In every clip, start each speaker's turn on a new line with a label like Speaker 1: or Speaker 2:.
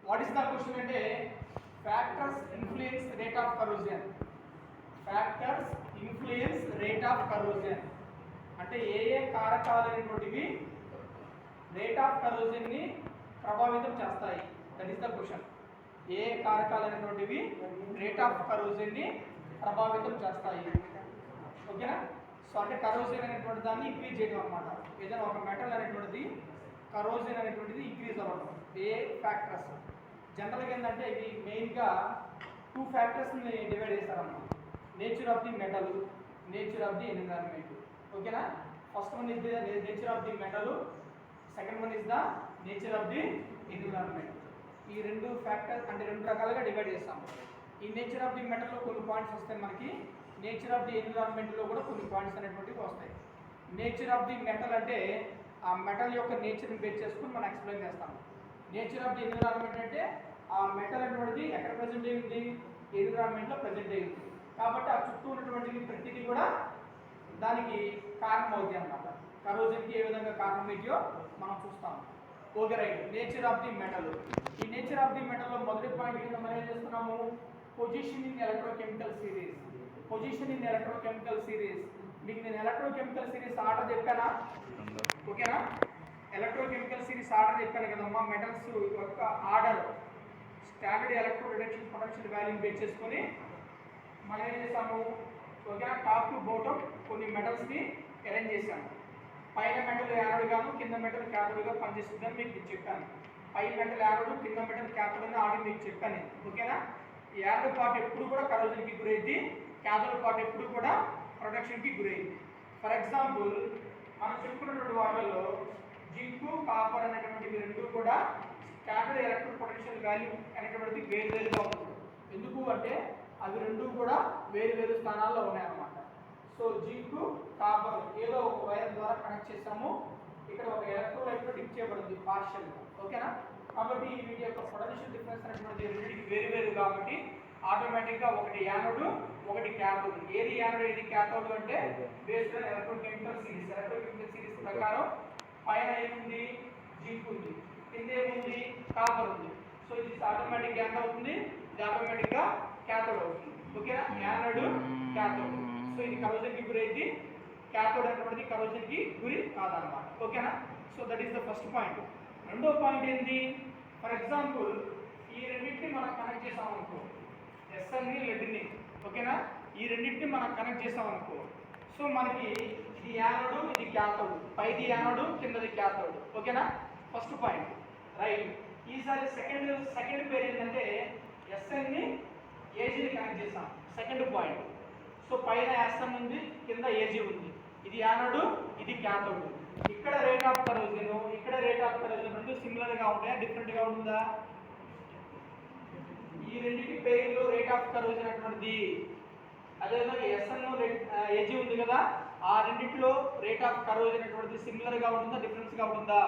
Speaker 1: What is the question అంటే factors influence rate of corrosion. Factors influence rate of corrosion అంటే ఏ కారకాలైనటువంటివి rate of corrosion ని ప్రభావితం చేస్తాయి. That is the question. ఏ కారకాలైనటువంటివి రేట్ ఆఫ్ కరోజన్ ని ప్రభావితం చేస్తాయి. ఓకేనా? సో అంటే కరోజన్ అనేటువంటి దాన్ని ఇంక్రీజ్ చేయడం అనమాట. ఏదైనా ఒక మెటల్ అనేటువంటిది కరోజన్ అనేటువంటిది ఇంక్రీజ్ అవ్వడం. ఏ ఫ్యాక్టర్స్ జనరల్గా ఏంటంటే ఇవి మెయిన్గా 2 ఫ్యాక్టర్స్ని డివైడ్ చేస్తారన్నమాట. Nature of the metal, nature of the environment. ఓకేనా? First one is the nature of the metal, second one is the nature of the environment. ఈ 2 ఫ్యాక్టర్స్ అంటే 2 రకాలుగా డివైడ్ చేస్తాం. ఈ నేచర్ ఆఫ్ ది మెటల్లో కొన్ని పాయింట్స్ వస్తాయి మనకి, నేచర్ ఆఫ్ ది ఎన్విరాన్మెంట్లో కూడా కొన్ని పాయింట్స్ అనేటువంటివి వస్తాయి. నేచర్ ఆఫ్ ది మెటల్ అంటే ఆ మెటల్ యొక్క నేచర్ని బేస్ చేసుకుని మనం ఎక్స్ప్లెయిన్ చేస్తాం. నేచర్ ఆఫ్ ది ఎన్విరాన్మెంట్ అంటే ఆ మెటల్ అనేటువంటిది ఎక్కడ ప్రజెంట్ అయ్యింది, ఎన్విరాన్మెంట్లో ప్రజెంట్ అయ్యింది కాబట్టి ఆ చుట్టూ ఉన్నటువంటి ప్రతిదీ కూడా దానికి కారణం అవుతుంది అన్నమాట. కరోజన్కి ఏ విధంగా కారణం అవుతుందో మనం చూస్తాం. Okay right. Nature of the metal. ఈ నేచర్ ఆఫ్ ది మెటల్లో మొదటి పాయింట్ కింద మనం ఏం చేస్తున్నాము, position in electrochemical series. Position in electrochemical series. మీకు నేను ఎలక్ట్రోకెమికల్ సిరీస్ ఆర్డర్ చెప్పానా? ఓకేనా? ఎలక్ట్రోకెమికల్ సిరీస్ ఆర్డర్ చెప్పాను కదమ్మా. మెటల్స్ యొక్క order standard electro reduction potential వాల్యూని బేస్ చేసుకొని మనం ఏం చేసాము, ఓకేనా, టాప్ టు బాటమ్ కొన్ని మెటల్స్ని అరేంజ్ చేశాము. పైన మెటల్ యానోడ్ గాను కింద మెటల్ క్యాథోడ్ గా పనిచేస్తుందని మీకు చెప్పాను. పై మెటల్ యానోడ్ కింద మెటల్ క్యాథోడ్ అని ఆల్రెడీ మీకు చెప్పాను. ఓకేనా? ఈ యానోడ్ పార్ట్ ఎప్పుడు కూడా కరోజన్కి గురైంది, క్యాథోడ్ పార్ట్ ఎప్పుడు కూడా ప్రొటెక్షన్కి గురైంది. ఫర్ ఎగ్జాంపుల్ మనం చెప్పుకున్నటువంటి వాటిల్లో జింకు, కాపర్ అనేటువంటివి రెండు కూడా స్టాండర్డ్ ఎలక్ట్రో పొటెన్షియల్ వాల్యూ అనేటువంటిది వేరువేరుగా ఉంటుంది. ఎందుకు అంటే అవి రెండు కూడా వేరు స్థానాల్లో ఉన్నాయన్నమాట. సో జింకు, కాపర్ ఏదో ఒక వైర్ ద్వారా కనెక్ట్ చేస్తాము. ఇక్కడ ఒక ఎలక్ట్రోలైట్ డిప్ చేయబడింది పార్షియల్. ఓకేనా? కాబట్టి వీటి యొక్క పొటెన్షియల్ డిఫరెన్స్ అనేటువంటి రెండింటికి వేరు కాబట్టి ఆటోమేటిక్గా ఒకటి యానోడ్, ఒకటి క్యాథోడ్. ఏది యానోడ్, ఏది క్యాథోడ్ అంటే based on electrochemical series. Electrochemical series ప్రకారం పైన ఏముంది, జింక్ ఉంది, కింద ఏముంది, కాపర్ ఉంది. సో ఇది ఆటోమేటిక్గా ఎంత అవుతుంది, ఇది ఆటోమేటిక్గా క్యాథోడ్ అవుతుంది. ఓకేనా? Anode, cathode. సో ఇది కరోజన్కి గురైంది, క్యాథోడ్ అనేటువంటిది కరోజన్కి గురి కాదన్నమాట. ఓకేనా? So that is the first point. రెండో పాయింట్ ఏంటి, ఫర్ ఎగ్జాంపుల్ ఈ రెండింటిని మనం కనెక్ట్ చేసాం అనుకో, ఎస్ఎన్ని లెడ్ని. ఓకేనా? ఈ రెండింటిని మనం కనెక్ట్ చేసాం అనుకో, సో మనకి ఇది యానోడ్, ఇది క్యాథోడ్. పైది యానోడ్, కిందది క్యాథోడ్. ఓకేనా? First point right. ఈసారి సెకండ్ పేరు ఏంటంటే ఎస్ఎన్ని ఏజీని కనెక్ట్ చేసాం. Second point. సో పైన ఎస్ఎన్ ఉంది, కింద ఏజీ ఉంది. ఇది యానోడ్, ఇది క్యాథోడ్. ఇక్కడ రేట్ ఆఫ్ కరోజన్, ఇక్కడ రేట్ ఆఫ్ కరోజన్ రెండు సిమిలర్గా ఉంటాయా, డిఫరెంట్గా ఉంటుందా? ఈ రెండింటి పేర్లో రేట్ ఆఫ్ కరోజన్ అనేటువంటిది అదేవిధంగా ఎస్ఎన్ ఏజీ ఉంది కదా, ఆ రెండింటిలో రేట్ ఆఫ్ కరోజన్ అనేటువంటిది సిమిలర్గా ఉంటుందా, డిఫరెన్స్గా ఉంటుందా?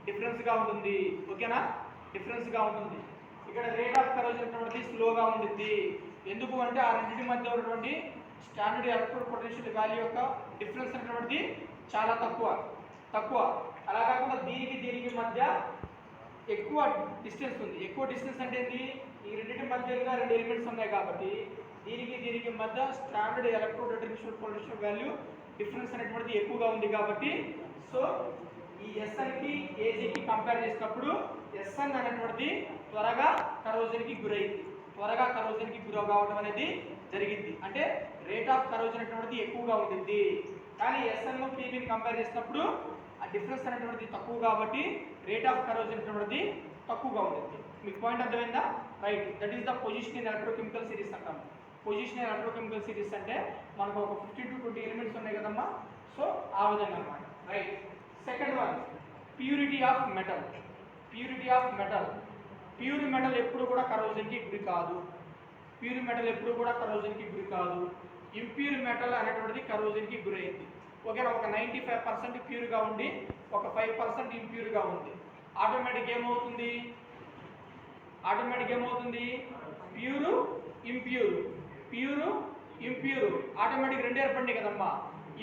Speaker 1: డిఫరెన్స్గా ఉంటుంది. ఓకేనా? డిఫరెన్స్గా ఉంటుంది. ఇక్కడ రేట్ ఆఫ్ కరోజన్ అనేటువంటిది స్లోగా ఉంటుంది. ఎందుకు అంటే ఆ రెండింటి మధ్య ఉన్నటువంటి స్టాండర్డ్ ఎలక్ట్రో పొటెన్షియల్ వాల్యూ యొక్క డిఫరెన్స్ అనేటువంటిది చాలా తక్కువ. అలా కాకుండా దీనికి మధ్య ఎక్కువ డిస్టెన్స్ ఉంది. ఎక్కువ డిస్టెన్స్ అంటే ఏంటి, ఈ రెండింటి మధ్యగా 2 ఎలిమెంట్స్ ఉన్నాయి కాబట్టి దీనికి మధ్య standard electro potential value difference అనేటువంటిది ఎక్కువగా ఉంది కాబట్టి సో ఈ ఎస్ఎన్కి ఏజీకి కంపేర్ చేసినప్పుడు ఎస్ఎన్ అనేటువంటిది త్వరగా కరోజన్కి గురైంది. త్వరగా కరోజన్కి గురి కావడం అనేది జరిగింది. అంటే రేట్ ఆఫ్ కరోజన్ అనేటువంటిది ఎక్కువగా ఉంటుంది. కానీ ఎస్ఎన్ పీబీని కంపేర్ చేసినప్పుడు ఆ డిఫరెన్స్ అనేటువంటిది తక్కువ కాబట్టి రేట్ ఆఫ్ కరోజన్ అనేటువంటిది తక్కువగా ఉంటుంది. మీకు పాయింట్ అర్థమైందా? Right. That is the position in electrochemical series అంటాం. పొజిషన్ ఇన్ ఎలక్ట్రోకెమికల్ సిరీస్ అంటే మనకు ఒక 15 to 20 ఎలిమెంట్స్ ఉన్నాయి కదమ్మా. సో ఆ విధంగా అన్నమాట. Right. Second one, purity of metal. Purity of metal. Pure metal ఎప్పుడు కూడా కరోజన్కి గురి కాదు. ప్యూర్ మెటల్ ఎప్పుడు కూడా కరోజన్కి గురి కాదు. ఇంప్యూర్ మెటల్ అనేటువంటిది కరోజన్కి గురైంది. ఓకేనా? ఒక 95% ప్యూర్గా ఉండి ఒక 5% ఇంప్యూర్గా ఉంది. ఆటోమేటిక్ ఏమవుతుంది, ప్యూరు ఇంప్యూర్ ఆటోమేటిక్ రెండు ఏర్పడింది కదమ్మా.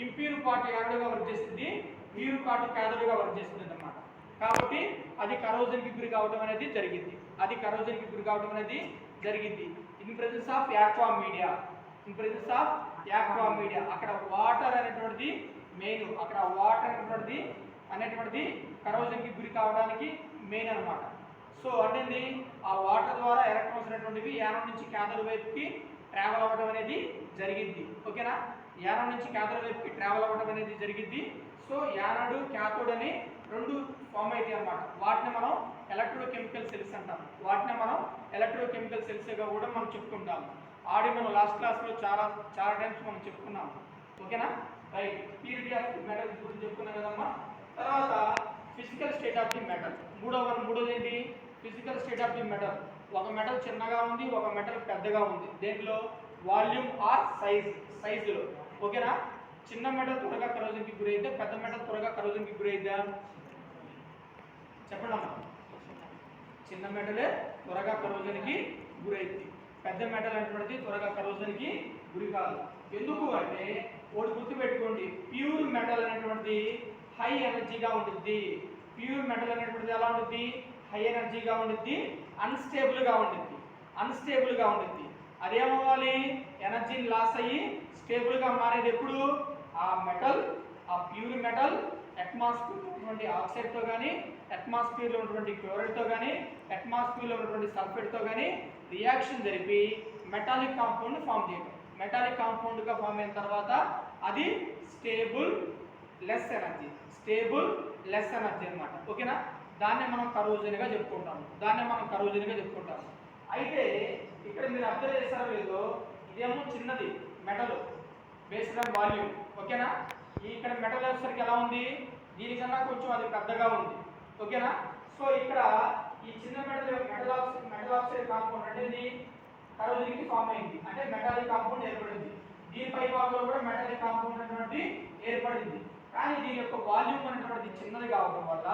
Speaker 1: ఇంప్యూర్ పార్ట్ యానోడ్గా వర్క్ చేస్తుంది, ప్యూర్ పార్ట్ క్యాథోడ్గా వర్క్ చేస్తుంది అన్నమాట. కాబట్టి అది కరోజన్కి గురి కావడం అనేది జరిగింది. అది కరోజన్కి గురి కావడం అనేది జరిగింది. In presence of aqua media, in presence of aqua media అక్కడ వాటర్ అనేటువంటిది మెయిన్, అక్కడ వాటర్ అనేటువంటిది కరోజన్కి గురి కావడానికి మెయిన్ అనమాట. సో అంటే ఆ వాటర్ ద్వారా ఎలక్ట్రాన్స్ అనేటువంటివి యానోడ్ నుంచి క్యాథోడ్ వైపుకి ట్రావెల్ అవ్వడం అనేది జరిగింది. ఓకేనా, యానోడ్ నుంచి క్యాథోడ్ వైపుకి ట్రావెల్ అవ్వడం అనేది జరిగింది. సో యానోడ్ క్యాథోడ్ అని రెండు ఫామ్ అవుతాయి అన్నమాట. వాటిని మనం ఎలక్ట్రోకెమికల్ సెల్స్ అంటాం. వాటిని మనం ఎలక్ట్రోకెమికల్ సెల్స్గా కూడా మనం చెప్పుకుంటాం. ఆల్రెడీ మనం లాస్ట్ క్లాస్లో చాలా టైమ్స్ మనం చెప్పుకున్నాం. ఓకేనా, రైట్. ప్యూరిటీ ఆఫ్ మెటల్స్ గురించి చెప్పుకున్నాం కదమ్మా. తర్వాత physical state of the metal, మూడోది ఏంటి? Physical state of the metal. ఒక మెటల్ చిన్నగా ఉంది, ఒక మెటల్ పెద్దగా ఉంది. దేంట్లో? వాల్యూమ్ ఆర్ సైజులో. ఓకేనా, చిన్న మెటల్ త్వరగా కరోజన్కి గురైతే, పెద్ద మెటల్ త్వరగా కరోజన్కి గురైద్దా? చెప్పండి అమ్మా. చిన్న మెటలే త్వరగా కరోజన్కి గురైంది, పెద్ద మెటల్ అనేటువంటిది త్వరగా కరోజన్కి గురి కాదు. ఎందుకు అంటే ఒకటి గుర్తుపెట్టుకోండి, ప్యూర్ మెటల్ అనేటువంటిది హై ఎనర్జీగా ఉంటుంది. ప్యూర్ మెటల్ అనేటువంటిది ఎలా ఉంటుంది? హై ఎనర్జీగా ఉంటుంది, అన్స్టేబుల్గా ఉంటుంది. అదేమవ్వాలి? ఎనర్జీని లాస్ అయ్యి స్టేబుల్గా మారేది ఎప్పుడు? ఆ మెటల్, ఆ ప్యూర్ మెటల్ అట్మాస్ఫియర్లో ఉన్నటువంటి ఆక్సైడ్తో కానీ, అట్మాస్ఫియర్లో ఉన్నటువంటి క్లోరైడ్తో కానీ, అట్మాస్ఫియర్లో ఉన్నటువంటి సల్ఫేట్తో కానీ రియాక్షన్ జరిపి మెటాలిక్ కాంపౌండ్ ఫామ్ చేయడం. మెటాలిక్ కాంపౌండ్గా ఫామ్ అయిన తర్వాత అది స్టేబుల్ లెస్ ఎనర్జీ అన్నమాట. ఓకేనా, దాన్నే మనం కరోజన్గా చెప్పుకుంటాము. అయితే ఇక్కడ మీరు అబ్జర్వ్ చేస్తారో లేదో, ఇదేమో చిన్నది మెటల్ బేస్డ్ ఆన్ వాల్యూమ్. ఓకేనా, ఇక్కడ మెటల్ వచ్చేసరికి ఎలా ఉంది? దీనికన్నా కొంచెం అది పెద్దగా ఉంది. ఓకేనా, సో ఇక్కడ ఈ చిన్న మెటల్ ఆక్సైడ్ కాంపౌండ్ అంటే కరోజన్కి ఫామ్ అయింది, అంటే మెటాలిక్ కాంపౌండ్ ఏర్పడింది. దీని పై భాగంలో కూడా మెటాలిక్ కాంపౌండ్ అనేటువంటి ఏర్పడింది. కానీ దీని యొక్క వాల్యూమ్ అనేటువంటిది చిన్నది కావడం వల్ల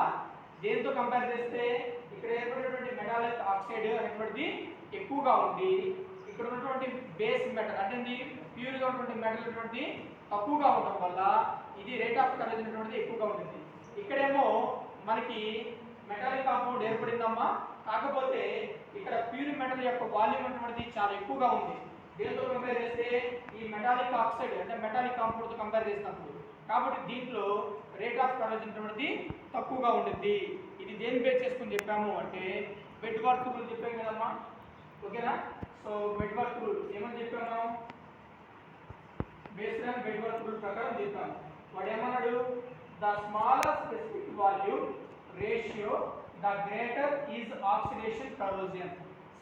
Speaker 1: దేంతో కంపేర్ చేస్తే ఇక్కడ ఏర్పడినటువంటి మెటాలిక్ ఆక్సైడ్ అనేటువంటిది ఎక్కువగా ఉంది, ఇక్కడ ఉన్నటువంటి బేస్ మెటల్ అంటే ప్యూర్గా ఉన్నటువంటి మెటల్ అనేటువంటి తక్కువగా ఉండడం వల్ల ఇది రేట్ ఆఫ్ కరోజన్ అనేటువంటిది ఎక్కువగా ఉంటుంది. ఇక్కడేమో మనకి మెటాలిక్ కాంపౌండ్ ఏర్పడిందమ్మా, కాకపోతే ఇక్కడ ప్యూర్ మెటల్ యొక్క వాల్యూమ్ అనేటువంటిది చాలా ఎక్కువగా ఉంది. దీంతో కంపేర్ చేస్తే ఈ మెటాలిక్ ఆక్సైడ్ అంటే మెటాలిక్ కాంపౌండ్తో కంపేర్ చేసినప్పుడు, కాబట్టి దీంట్లో రేట్ ఆఫ్ కరోజన్ అనేటువంటిది తక్కువగా ఉంటుంది. ఇది దేని బేస్ చేసుకుని చెప్పాము అంటే బెడ్ వర్క్ రూల్ చెప్పాం కదమ్మా. ఓకేనా, సో బెడ్ వర్క్ రూల్ ఏమని చెప్పాము? Based on bed work rule ప్రకారం చెప్పాము. వాడు ఏమన్నాడు? The smaller specific volume ratio the greater is oxidation corrosion.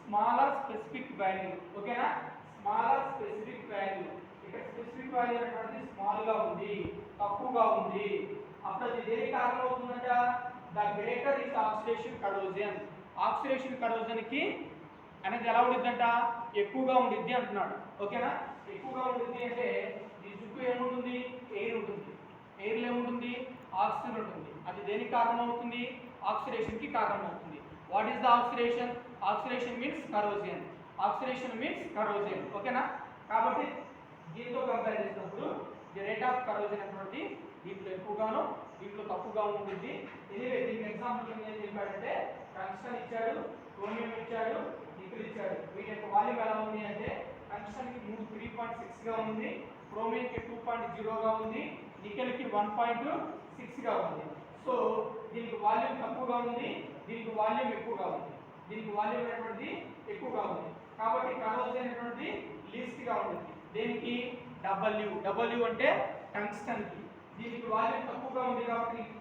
Speaker 1: Smaller specific value. ఓకేనా, స్మాలర్ స్పెసిఫిక్ వాల్యూ. ఇక్కడ స్పెసిఫిక్ వాల్యూ అనేటువంటిది స్మాల్గా ఉంది, తక్కువగా ఉంది. అప్పుడు అది దేనికి కారణం అవుతుందంట? The greater is oxidation corrosion. Oxidation కరోజన్కి అనేది ఎలా ఉండిద్దంట? ఎక్కువగా ఉండిద్ది అంటున్నాడు. ఓకేనా, ఎక్కువగా ఉండిద్ది అంటే ఈ చుట్టూ ఏముంటుంది? ఎయిర్ ఉంటుంది. ఎయిర్లో ఏముంటుంది? ఆక్సిజన్ ఉంటుంది. అది దేనికి కారణం అవుతుంది? ఆక్సిడేషన్కి కారణం అవుతుంది. What is the oxidation? Oxidation means corrosion. ఓకేనా, కాబట్టి దీంతో కంపేర్ చేసినప్పుడు ది రేట్ ఆఫ్ కరోజన్ అనేటువంటి దీంట్లో ఎక్కువగాను, దీంట్లో తక్కువగా ఉంటుంది. ఎనీవే దీనికి ఎగ్జాంపుల్ ఏం చెప్పాడంటే టంగ్స్టన్ ఇచ్చాడు, క్రోమియం ఇచ్చాడు, నికెల్ ఇచ్చాడు. వీటి యొక్క వాల్యూమ్ ఎలా ఉంది అంటే టంగ్స్టన్కి 3.6గా ఉంది, క్రోమియంకి 2.0గా ఉంది, నికెల్కి 1.6గా ఉంది. సో దీనికి వాల్యూమ్ తక్కువగా ఉంది, దీనికి వాల్యూమ్ ఎక్కువగా ఉంది. దీనికి వాల్యూమ్ అనేటువంటిది ఎక్కువగా ఉంది, కాబట్టి కరోజన్ అనేటువంటిది లీస్ట్గా ఉంటుంది. దేనికి? డబ్ల్యూ అంటే టంగ్స్టన్కి. దీనికి వాల్యూమ్ తక్కువగా ఉంది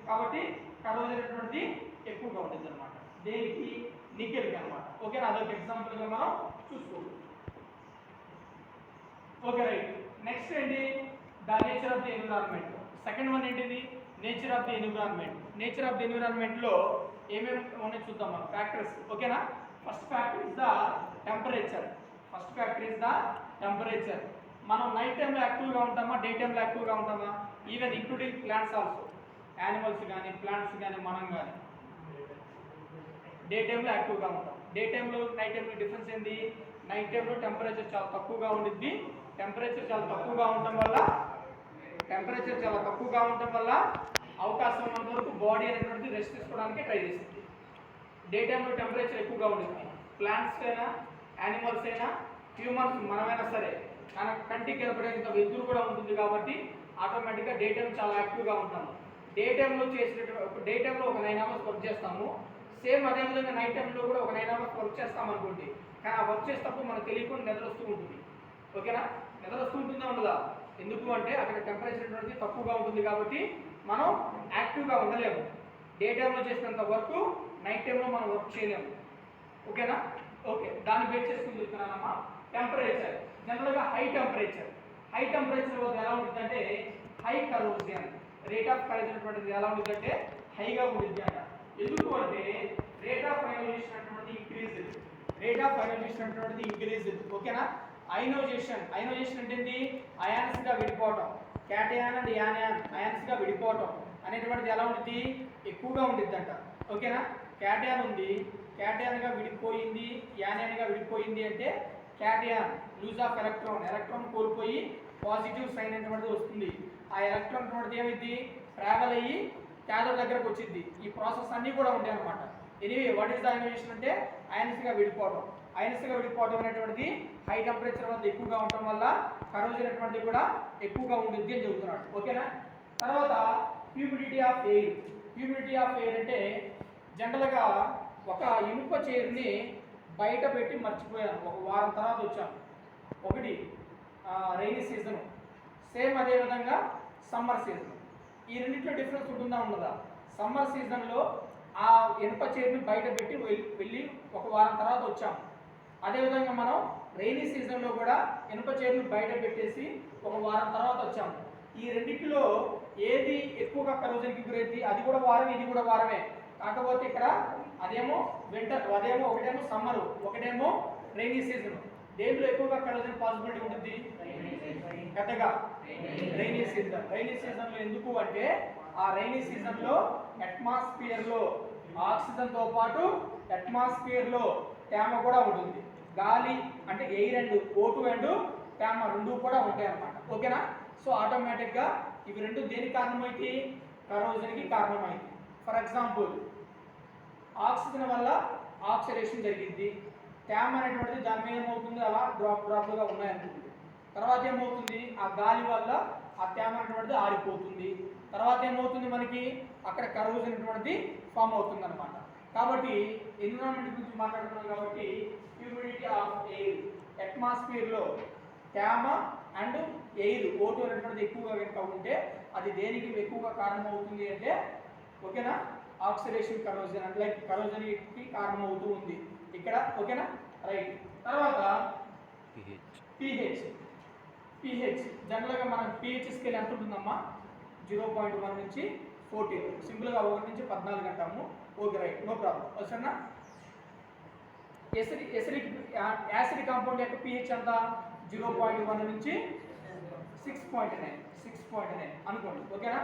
Speaker 1: కాబట్టి కరోజన్ అనేటువంటిది ఎక్కువగా ఉంటుంది అనమాట. దేనికి? నికెల్కి అనమాట. ఓకే, అదొక ఎగ్జాంపుల్గా మనం చూసుకోవచ్చు. Okay, right. నెక్స్ట్ ఏంటి? The nature of the environment. Second one ఏంటిది? Nature of the environment. Nature of the ఎన్విరాన్మెంట్లో ఏమేమి ఉన్నాయో చూద్దాం మనం. ఫ్యాక్టర్స్. ఓకేనా, first factor is the temperature. మనం నైట్ టైంలో యాక్టివ్గా ఉంటామా, డే టైంలో యాక్టివ్గా ఉంటామా? Even including plants also. Animals కానీ ప్లాంట్స్ కానీ మనం కానీ డే టైంలో యాక్టివ్గా ఉంటాం. డే టైంలో నైట్ టైంలో డిఫరెన్స్ ఏంటి? నైట్ టైంలో టెంపరేచర్ చాలా తక్కువగా ఉండిద్ది. టెంపరేచర్ చాలా తక్కువగా ఉండటం వల్ల అవకాశం ఉన్నంత వరకు బాడీ అనేటువంటిది రెస్ట్ తీసుకోవడానికి ట్రై చేస్తుంది. డే టైంలో టెంపరేచర్ ఎక్కువగా ఉంటుంది. ప్లాంట్స్ అయినా యానిమల్స్ అయినా హ్యూమన్స్ మనమైనా సరే మన కంటికి కనపడేంత వెలుతురు కూడా ఉంటుంది కాబట్టి ఆటోమేటిక్గా డే టైం చాలా యాక్టివ్గా ఉంటాము. డే టైంలో డే టైంలో ఒక 9 అవర్స్ వర్క్ చేస్తాము. సేమ్ అదేవిధంగా నైట్ టైంలో కూడా ఒక 9 అవర్స్ వర్క్ చేస్తాం అనుకోండి. కానీ ఆ వర్క్ చేసేటప్పుడు మనకు తెలియకుండా నిద్ర వస్తూ ఉంటుంది. ఓకేనా? నిద్ర వస్తూ ఉంటుందా ఉండదా? ఎందుకు అంటే అక్కడ టెంపరేచర్ అనేది తక్కువగా ఉంటుంది కాబట్టి మనం యాక్టివ్గా ఉండలేము. డే టైంలో చేసినంత వర్క్ నైట్ టైంలో మనం వర్క్ చేయలేము. ఓకేనా? ఓకే, దాన్ని బేస్ చేసుకుని చెప్తున్నానమ్మా. టెంపరేచర్ జనరల్గా హై టెంపరేచర్ వద్ద ఎలా ఉంటుందంటే high corrosion, rate of corrosion అనేటువంటిది ఎలా ఉంటుందంటే హైగా ఉంటుంది అంట. ఎందుకు అంటే రేట్ ఆఫ్ అయోనైజేషన్ అనేటువంటిది ఇంక్రీజ్. ఓకేనా? అయోనైజేషన్ అంటే ఏంటి? అయాన్స్ గా విడిపోవటం, క్యాటయాన్ అండ్ యానియాన్ అయాన్స్ గా విడిపోవటం అనేటువంటిది ఎలా ఉంటుంది? ఎక్కువగా ఉంటుంది అంట. ఓకేనా? క్యాటయాన్ ఉంది, క్యాటయాన్ గా విడిపోయింది, యానియాన్ గా విడిపోయింది అంటే క్యాటయాన్ లూజ్ ఆఫ్ ఎలక్ట్రాన్ కోల్పోయి పాజిటివ్ సైన్ అనేటువంటిది వస్తుంది. ఆ ఎలక్ట్రాన్ అనేటువంటిది ఏమైంది? ట్రావెల్ అయ్యి క్యాథోడ్ దగ్గరకు వచ్చింది. ఈ ప్రాసెస్ అన్నీ కూడా ఉంటాయి అన్నమాట. Anyway what is the ionization అంటే అయాన్స్గా విడిపోవడం అనేటువంటిది హై టెంపరేచర్ వద్ద ఎక్కువగా ఉండటం వల్ల కరోజన్ అనేటువంటిది కూడా ఎక్కువగా ఉంటుంది అని చెబుతున్నాడు. ఓకేనా? తర్వాత హ్యూమిడిటీ ఆఫ్ ఎయిర్ అంటే జనరల్గా ఒక ఇనుప చైర్ని బయట పెట్టి మర్చిపోయాను, ఒక వారం తర్వాత వచ్చాను. ఒకటి రైనీ సీజన్, సేమ్ అదేవిధంగా సమ్మర్ సీజన్. ఈ రెండింటిలో డిఫరెన్స్ ఉంటుందా ఉండదా? సమ్మర్ సీజన్లో ఆ ఇనుప చైర్ని బయట పెట్టి వెళ్ళి ఒక వారం తర్వాత వచ్చాము. అదేవిధంగా మనం రైనీ సీజన్లో కూడా ఇనుప చైర్ని బయట పెట్టేసి ఒక వారం తర్వాత వచ్చాము. ఈ రెండింటిలో ఏది ఎక్కువగా కరోజన్కి గురైంది? అది కూడా వారం, ఇది కూడా వారమే. కాకపోతే ఇక్కడ అదేమో వింటర్, ఒకటేమో సమ్మర్, ఒకటేమో రైనీ సీజన్. దేంట్లో ఎక్కువగా కరోజన్ పాసిబిలిటీ ఉంటుంది? పెద్దగా రైనీ సీజన్లో. ఎందుకు అంటే ఆ రైనీ సీజన్లో అట్మాస్ఫియర్లో ఆక్సిజన్తో పాటు అట్మాస్ఫియర్లో తేమ కూడా ఉంటుంది. గాలి అంటే ఎయిర్ అండ్ O2 అండ్ తేమ రెండు కూడా ఉంటాయి అన్నమాట. ఓకేనా? సో ఆటోమేటిక్గా ఇవి రెండు దేనికి కారణమైతే? కరోజన్కి కారణమైంది. ఫర్ ఎగ్జాంపుల్ ఆక్సిజన్ వల్ల ఆక్సిడేషన్ జరిగింది. తేమ అనేటువంటిది దాని మీద ఏమవుతుంది? అలా డ్రాప్లుగా ఉన్నాయనుకుంటుంది. తర్వాత ఏమవుతుంది? ఆ గాలి వల్ల ఆ తేమ అనేటువంటిది ఆరిపోతుంది. తర్వాత ఏమవుతుంది? మనకి అక్కడ కరోజన్ అనేటువంటిది ఫామ్ అవుతుంది అనమాట. కాబట్టి ఎన్విరాన్మెంట్ గురించి మాట్లాడుతున్నాం కాబట్టి హ్యూమిడిటీ ఆఫ్ ఎయిర్, అట్మాస్ఫియర్లో తేమ అండ్ ఎయిర్ O2 అనేటువంటిది ఎక్కువగా కనుక ఉంటే అది దేనికి ఎక్కువగా కారణం అవుతుంది అంటే ఓకేనా? ఆక్సిడేషన్ కరోజన్ అంటే లైక్ కరోజన్కి కారణం అవుతూ ఉంది ఇక్కడ. ఓకేనా? రైట్. తర్వాత pH జనరల్గా మనం pH స్కేల్ ఎంత ఉంటుందమ్మా? 0.1 నుంచి 14, సింపుల్గా 1 నుంచి 14 అంటాము. Okay, right, no problem. వస్తున్నా యాసిడ్ కాంపౌండ్ యొక్క pH ఎంత? 0.1 నుంచి 6.9 అనుకోండి. ఓకేనా?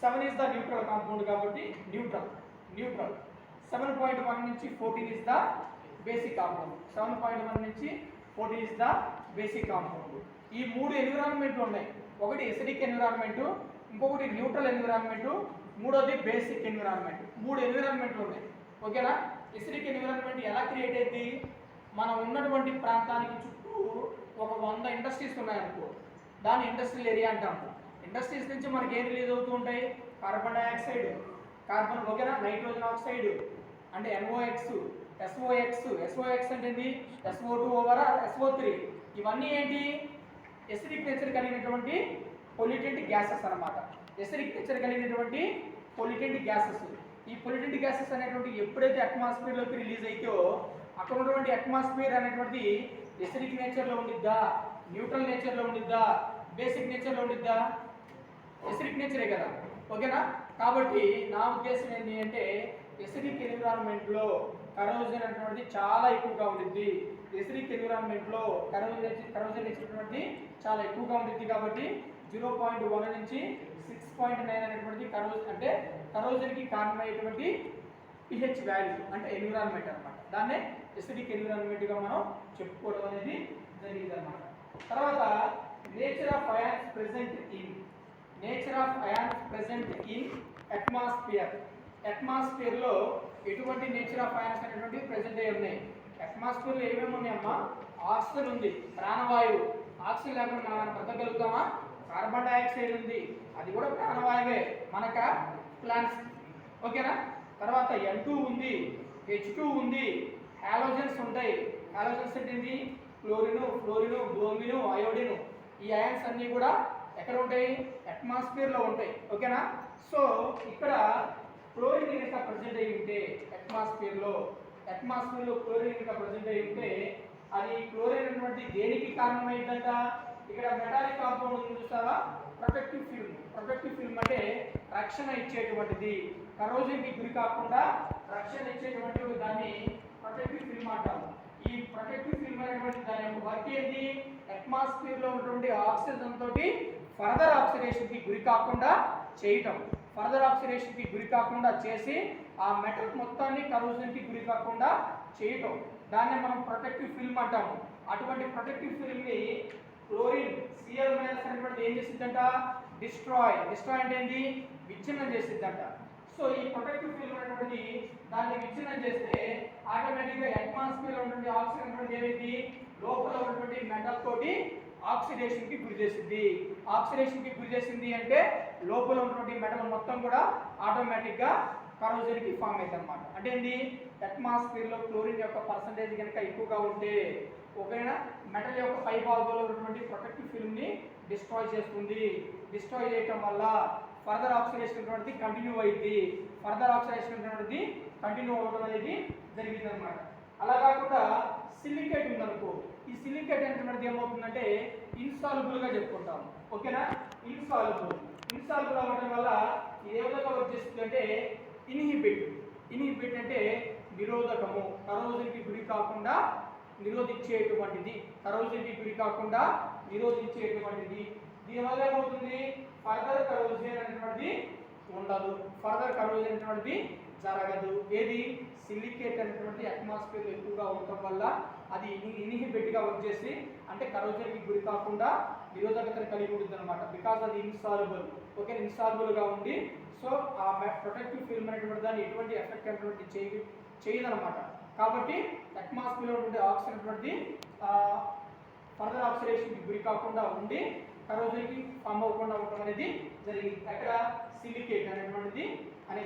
Speaker 1: 7 ఈజ్ ద న్యూట్రల్ కాంపౌండ్ కాబట్టి న్యూట్రల్. 7.1 నుంచి 14 ఈజ్ ద బేసిక్ కాంపౌండ్. 7.1 నుంచి 14 ఈజ్ ద బేసిక్ కాంపౌండ్. ఈ మూడు ఎన్విరాన్మెంట్లు ఉన్నాయి. ఒకటి ఎసిడిక్ ఎన్విరాన్మెంట్, ఇంకొకటి న్యూట్రల్ ఎన్విరాన్మెంట్, మూడోది బేసిక్ ఎన్విరాన్మెంట్. మూడు ఎన్విరాన్మెంట్లు ఉన్నాయి. ఓకేనా? ఎసిడిక్ ఎన్విరాన్మెంట్ ఎలా క్రియేట్ అయింది? మనం ఉన్నటువంటి ప్రాంతానికి చుట్టూ ఒక 100 ఇండస్ట్రీస్ ఉన్నాయనుకో, దాన్ని ఇండస్ట్రియల్ ఏరియా అంటాము. ఇండస్ట్రీస్ నుంచి మనకి ఏం రిలీజ్ అవుతూ ఉంటాయి? కార్బన్ డైఆక్సైడ్, ఓకేనా, నైట్రోజన్ ఆక్సైడ్ అంటే NOx, SOx అంటే ఏంటి? SO2 over SO3. ఇవన్నీ ఏంటి? ఎసిడిక్ నేచర్ కలిగినటువంటి పొల్యూటెంట్ గ్యాసెస్ అన్నమాట. ఎసిడిక్ నేచర్ కలిగినటువంటి పొల్యూటెంట్ గ్యాసెస్. ఈ పొల్యూటెంట్ గ్యాసెస్ అనేటువంటి ఎప్పుడైతే అట్మాస్ఫియర్లోకి రిలీజ్ అయితే అక్కడ ఉన్నటువంటి అట్మాస్ఫియర్ అనేటువంటి ఎసిడిక్ నేచర్లో ఉండిద్దా, న్యూట్రల్ నేచర్లో ఉండిద్దా, బేసిక్ నేచర్లో ఉండిద్దా? ఎసిడిక్ నేచరే కదా. ఓకేనా? కాబట్టి నా ఉద్దేశం ఏంటి అంటే ఎసిడిక్ ఎన్విరాన్మెంట్లో కరోజన్ అనేటువంటిది చాలా ఎక్కువగా ఉంటుంది. ఎసిడిక్ ఎన్విరాన్మెంట్లో కరోజన్ అనేటువంటిది చాలా ఎక్కువగా ఉంటుంది కాబట్టి 0.1 నుంచి 6.9 అనేటువంటిది కరోజన్కి కారణమయ్యేటువంటి pH వాల్యూ అంటే ఎన్విరాన్మెంట్ అనమాట. దాన్నే ఎసిడిక్ ఎన్విరాన్మెంట్గా మనం చెప్పుకోవడం అనేది జరిగింది అనమాట. తర్వాత nature of ions present in atmosphere. Atmosphere లో ఎటువంటి నేచర్ ఆఫ్ అయాన్స్ అనేటువంటి ప్రెజెంట్ అయ్యి ఉన్నాయి. అట్మాస్ఫియర్ లో ఏమేమి ఉన్నాయమ్మా? ఆక్సిజన్ ఉంది, ప్రాణవాయువు. ఆక్సిజన్ లేకుండా మనం బ్రతకగలుగుతామా? కార్బన్ డైఆక్సైడ్ ఉంది, అది కూడా ప్రాణవాయువే మనక ప్లాంట్స్. ఓకేనా? తర్వాత N2 ఉంది, H2 ఉంది, హాలోజన్స్ ఉంటాయి. హాలోజన్స్ అంటే ఏంటి? Chlorine, fluorine, bromine, iodine. ఈ అయాన్స్ అన్నీ కూడా ఎక్కడ ఉంటాయి? అట్మాస్ఫియర్ లో ఉంటాయి. ఓకేనా? సో ఇక్కడ క్లోరిన్ కనుక ప్రెజెంట్ అయి ఉంటే అట్మాస్ఫియర్ లో క్లోరిన్ కనుక ప్రెజెంట్ అయి ఉంటే అది క్లోరిన్ అనేటువంటి దేనికి కారణమైందంట? ఇక్కడ మెటాలిక్ కాంపౌండ్ ఉంది చూస్తారా? Protective film. ప్రొటెక్టివ్ ఫిల్మ్ అంటే రక్షణ ఇచ్చేటువంటిది, కరోజన్ కి గురి కాకుండా రక్షణ ఇచ్చేటువంటి దాన్ని ప్రొటెక్టివ్ ఫిల్మ్ అంటారు. ఈ ప్రొటెక్టివ్ ఫిల్మ్ అనేటువంటి దాని యొక్క వర్క్ ఏంటి? అట్మాస్ఫియర్ లో ఉన్నటువంటి ఆక్సిజన్ తోటి ఫర్దర్ ఆక్సిడేషన్ కి గురి కాకుండా చేయటం. ఫర్దర్ ఆక్సిడేషన్ కి గురి కాకుండా చేసి ఆ మెటల్ మొత్తాన్ని కరోజన్ కి గురి కాకుండా చేయటం, దాన్ని మనం ప్రొటెక్టివ్ ఫిల్మ్ అంటాము. అటువంటి ప్రొటెక్టివ్ ఫిల్మ్ ని క్లోరిన్ Cl- అనేటువంటి ఏం చేసిద్దంట? డిస్ట్రాయ్ అంటే ఏంటి? విచ్ఛిన్నం చేసిద్దంట. సో ఈ ప్రొటెక్టివ్ ఫిల్మ్ అనేటువంటి దాన్ని విచ్ఛిన్నం చేస్తే ఆటోమేటిక్గా అట్మాస్ఫియర్ లో ఉన్నటువంటి ఆక్సిజన్ అనేటువంటి ఏమైంది? లోపల ఉన్నటువంటి మెటల్ తోటి ఆక్సిడేషన్ కి గురి చేసింది. ఆక్సిడేషన్ కి గురి చేసింది అంటే లోపల ఉన్నటువంటి మెటల్ మొత్తం కూడా ఆటోమేటిక్ గా కరోజన్ కి ఫామ్ అవుతుంది అనమాట. అంటే ఏంటి? అట్మాస్ఫియర్ లో క్లోరిన్ యొక్క పర్సంటేజ్ కనుక ఎక్కువగా ఉంటే ఒకవేళ మెటల్ యొక్క పై భాగంలో ఉన్నటువంటి ప్రొటెక్టివ్ ఫిల్మ్ ని డిస్ట్రాయ్ చేస్తుంది. డిస్ట్రాయ్ చేయటం వల్ల ఫర్దర్ ఆక్సిడేషన్ అనేటువంటిది కంటిన్యూ అయింది. ఫర్దర్ ఆక్సిడేషన్ అనేటువంటిది కంటిన్యూ అవ్వడం అనేది జరిగింది అనమాట. అలా కాకుండా సిలికేట్ ఉందనుకో, ఈ సిలికేట్ అనేటువంటిది ఏమవుతుందంటే ఇన్సాల్యుబుల్ గా చెప్పుకుంటాం. ఓకేనా? ఇన్సాల్యుబుల్ అవ్వడం వల్ల ఇది ఏ విధంగా వర్క్ చేస్తుంది అంటే ఇన్హిబిట్ అంటే నిరోధకము, కరోజన్కి గురి కాకుండా నిరోధించేటువంటిది. దీనివల్ల ఏమవుతుంది? ఫర్దర్ కరోజన్ అనేటువంటిది ఉండదు, ఫర్దర్ కరోజన్ అనేటువంటిది జరగదు. ఏది? సిలికేట్ అనేటువంటి అట్మాస్ఫియర్ ఎక్కువగా ఉండటం వల్ల అది ఇన్హిబిట్ గా వర్క్ చేసి అంటే కరోజన్ కి గురి కాకుండా నిరోధకతను కలిగి ఉంటుంది అనమాట. బికాస్ అది ఇన్సాల్యుబుల్. ఓకే, ఇన్సాల్యుబుల్ గా ఉంది. సో ఆ ప్రొటెక్టివ్ ఫిల్మ్ అనేటువంటి దాన్ని ఎటువంటి ఎఫెక్ట్ అనేటువంటి చేయదనమాట. కాబట్టి అట్మాస్ఫియర్ లో ఉండే ఆక్సిజన్ అనేటువంటి ఫర్దర్ ఆక్సిడేషన్ కి గురి కాకుండా ఉండి కరోజన్ కి ఫామ్ అవ్వకుండా ఉండడం అనేది జరిగింది. అక్కడ సిలికేట్ అనేటువంటిది అనే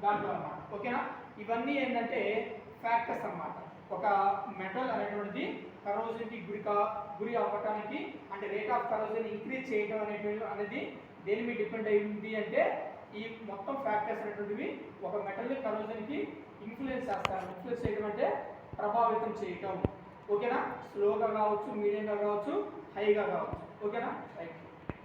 Speaker 1: దాంట్లో అన్నమాట. ఓకేనా? ఇవన్నీ ఏంటంటే ఫ్యాక్టర్స్ అన్నమాట. ఒక మెటల్ అనేటువంటిది కరోజన్ కి గురి అవ్వటానికి అంటే రేట్ ఆఫ్ కరోజన్ ఇంక్రీజ్ చేయడం అనేది దేని మీద డిపెండ్ అయ్యింది అంటే ఈ మొత్తం ఫ్యాక్టర్స్ అనేటువంటివి ఒక మెటల్ని కరోజన్ కి ఇన్ఫ్లుయెన్స్ చేస్తారు. ఇన్ఫ్లుయెన్స్ చేయడం అంటే ప్రభావితం చేయటం. ఓకేనా? స్లోగా కావచ్చు, మీడియంగా కావచ్చు, హైగా కావచ్చు. ఓకేనా? రైట్.